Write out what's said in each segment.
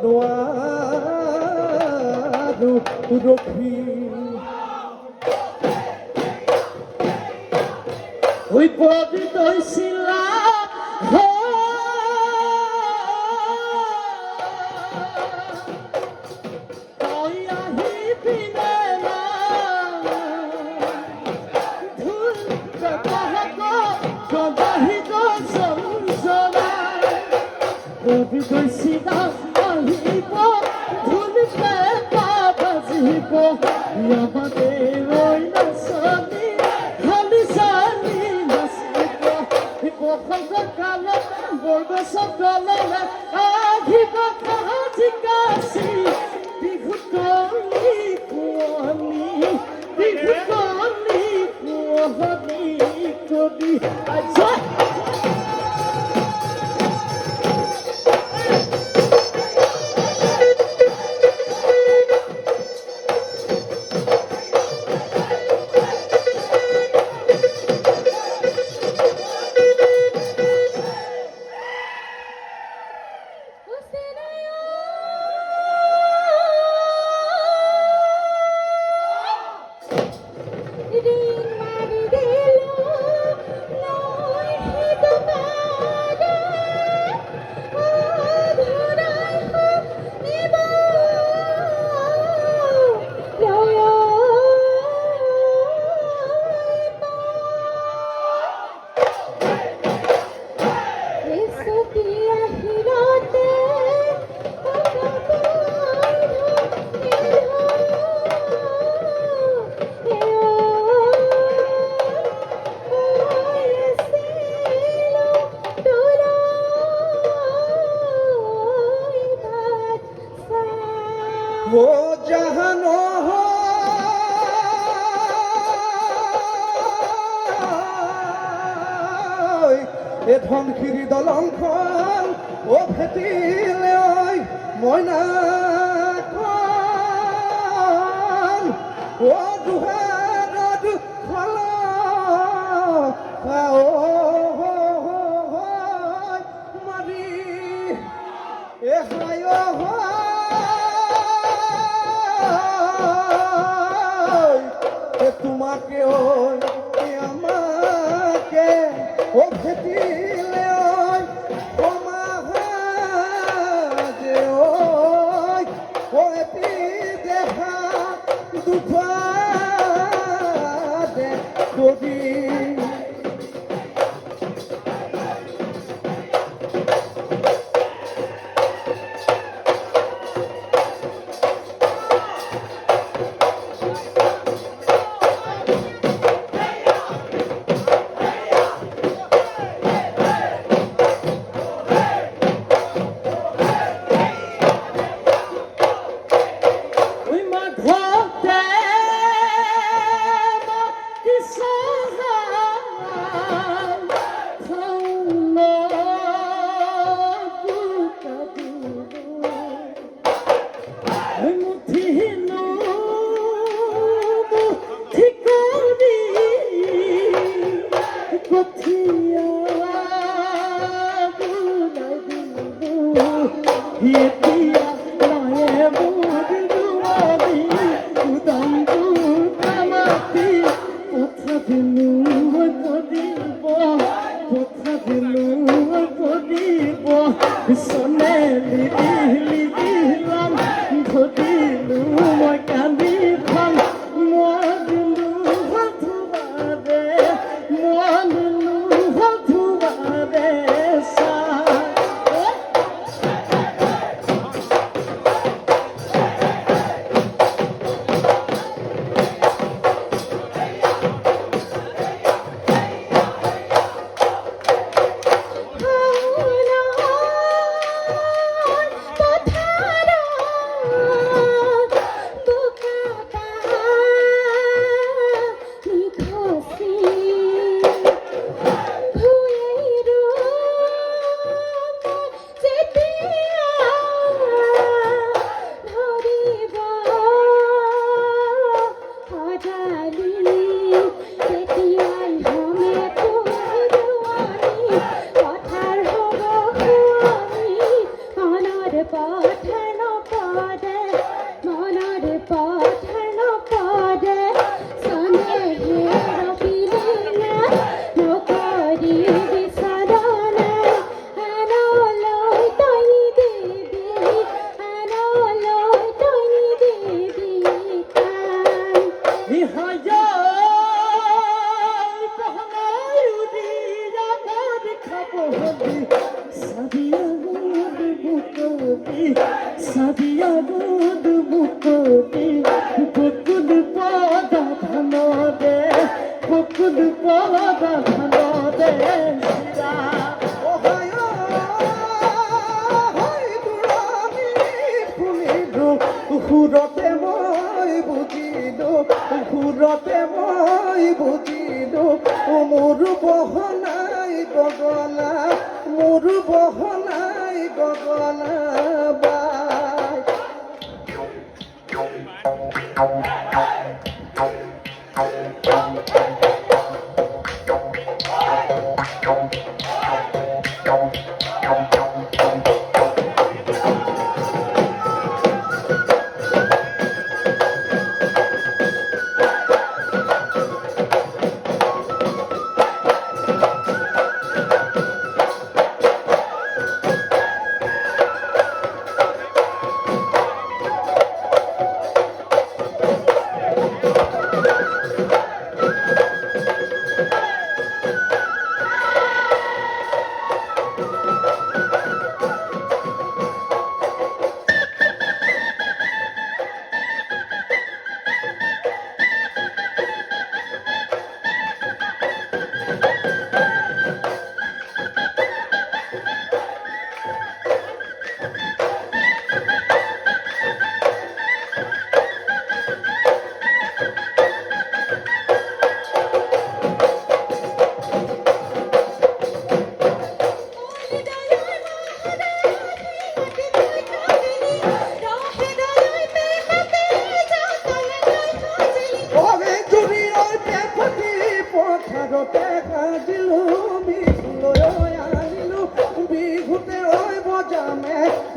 নোৱাৰো ৰখি ঐ পবিত হৈছিলা তই আহিবি নে ধুল গদাহিত চঞ্চলা পবিত হৈছিলা আহিব ধুল পেঁপা বাজিব ইয়াতে ৰৈ নাচনি খালি চালি নাচিব বসন্ত কালত বৰগছতললে আহিব কাজিকাচি বিহু কলি কুঁৱলী বিহু কলি কুঁৱলী কলি ও জাহানো এ ধনশিৰি দলংখন ও ভেটিলে ঐ মইনাখন ও দুহাৰত খল মাৰি এ হায় তোমাকে ওই আমাকে ও ভেটিলে ওই যে ওই ও এটি দেখা দুপারে যদি বকুল পলদা খানদে শিৰা সুৰতে মই বুজিলো সুৰতে মই বুজিলো মোৰ বহনাই গগনা মোৰ বহনাই গগনা বাই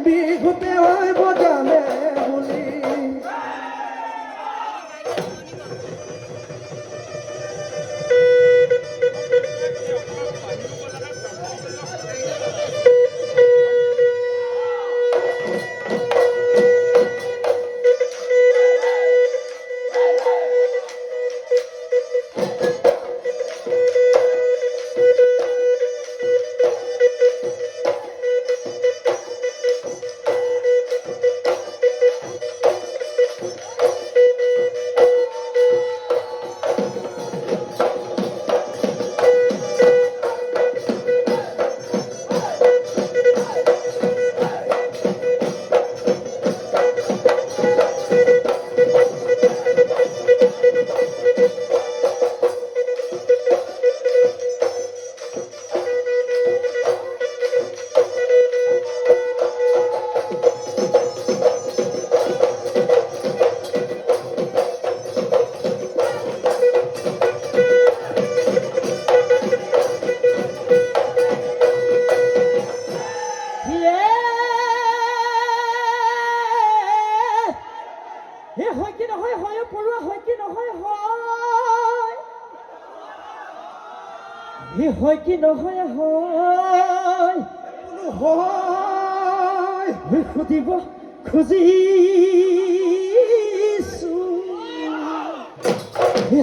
বিহুতে ঐ বজামে বুলি হয় কি নহয় হয় হয় সুধিব খুজিছো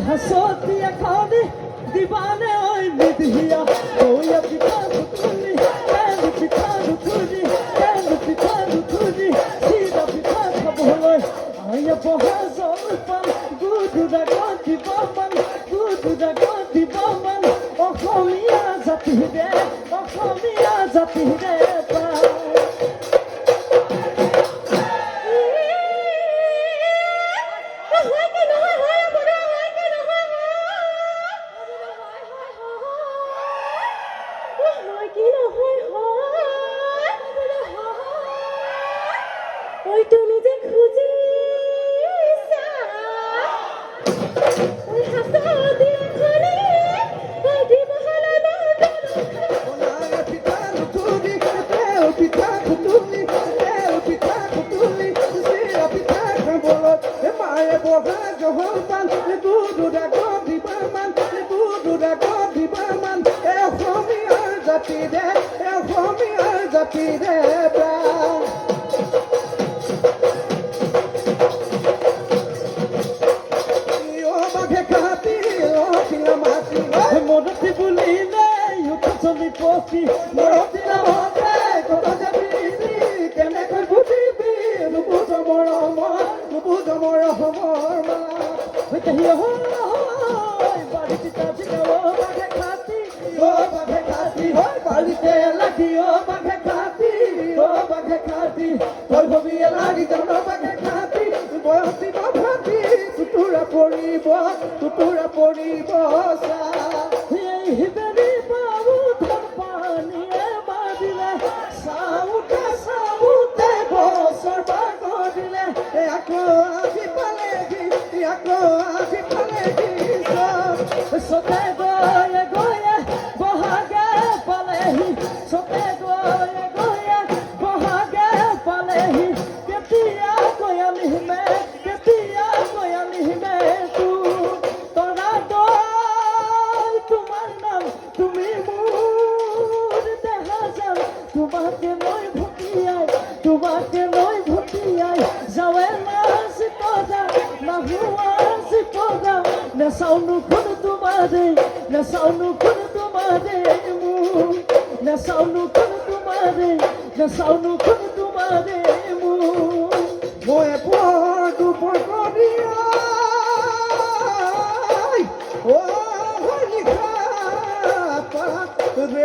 হাসতি এখানে দিবানে ওই বিধিয়া ওই পিঠানো তুলি কেন পিঠানো তুলি কেন পিঠানো তুলি সিধা পিঠা খাবলৈ আয়া বহা জলপান গুদুদা গতি বামান গুদুদা গতি বামান অসমীয়া জাতিৰে পায় ওই তুমি যে খুঁজিছা ওই হাসতি ঘরে ওই দিবহলা ওনারে পিঠা তুলি তেল পিঠা তুলি তেল পিঠা তুলি সিরা পিঠা খাবলো এ মায়ে বহা জহলপান দুদুদা গদি বামান দুদুদা গদি বামান এ অসমীয়াৰ জাতিৰে প্ৰাণ মনতি বুলিলে চলি পচি মৰতি নহতে কত যাবি কেনেকৈ বুজিবি নুবুজ মৰমৰ মালা হয় ও বাঘে খাতি ও বাঘে খাতি হয় বাড়িতে লাগি ও বাঘে খাতি ও বাঘে খাতি ওই ভবিয়ে লাগি জানো বাঘে খাতি বয়সী বাঘাতি তুতুরা পড়িব সা এই হিবেরি বাবু ধন পানিয়ে বাদিলে সাউতে বছর বাগদিলে আকৌ আহি পালেহি সতে গয়ে গয়ে বহাগে পালেহি সতে গয়ে গয়ে বহাগে পালেহি কেতিয়া কয়ালি মে তু তৰা দল তোমাৰ নাম তুমি মোৰ দেহা যাম তোমাকে মই ভটিয়াই যাৱে নাচি পদা নাহুৱা পদা নেচাউনো কোন তোমাৰে নেচাউনো কোন তোমাৰে মোৰ নেচাউনো কোন তোমাৰে মোৰ মই পৰ দুপৰ করিয়াই ও লিখা রে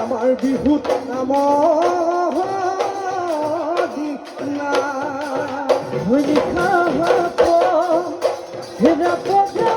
আমার বিহুত নাম হইলি খাপ হেরা পদা